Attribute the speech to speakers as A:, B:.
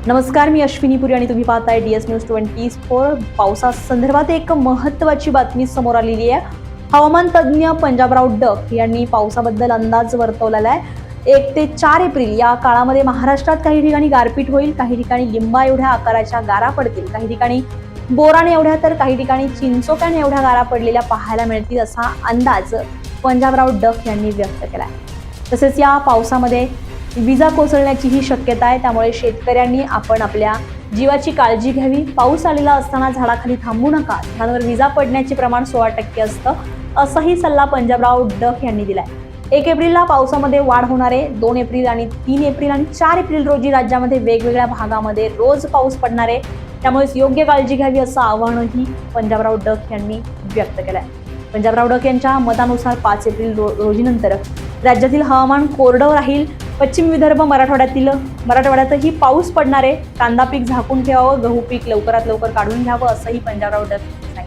A: नमस्कार, मी अश्विनी पुरी आणि तुम्ही पाहताय DS न्यूज 24। पावसासंदर्भात एक महत्त्वाची बातमी समोर आलेली आहे। हवामान तज्ज्ञ पंजाबराव डक यांनी पावसाबद्दल अंदाज वर्तवलेला आहे। 1 ते 4 एप्रिल या काळामध्ये महाराष्ट्रात काही ठिकाणी गारपीट होईल, काही ठिकाणी लिंबा एवढ्या आकाराच्या गारा पडतील, काही ठिकाणी बोराने एवढ्या तर काही ठिकाणी चिंचोक्याने एवढ्या गारा पडलेल्या पाहायला मिळतील असा अंदाज पंजाबराव डक यांनी व्यक्त केला आहे। तसेच या पावसामध्ये विजा कोसळण्याचीही शक्यता आहे, त्यामुळे शेतकऱ्यांनी आपण आपल्या जीवाची काळजी घ्यावी। पाऊस आलेला असताना झाडाखाली थांबू नका, झाडांवर विजा पडण्याचे प्रमाण 16% असतं, असाही सल्ला पंजाबराव डक यांनी दिलाय। 1 एप्रिलला पावसामध्ये वाढ होणार आहे। 2 एप्रिल आणि 3 एप्रिल आणि 4 एप्रिल रोजी राज्यामध्ये वेगवेगळ्या भागामध्ये रोज पाऊस पडणार आहे, त्यामुळे योग्य काळजी घ्यावी असं आवाहनही पंजाबराव डक यांनी व्यक्त केलंय। पंजाबराव डक यांच्या मतानुसार 5 एप्रिल रोजीनंतर राज्यातील हवामान कोरडं राहील। पश्चिम विदर्भ मराठवाड्यातही पाऊस पडणार आहे। कांदा पीक झाकून ठेवावं, गहू पीक लवकरात लवकर काढून घ्यावं असंही पंजाबराव डक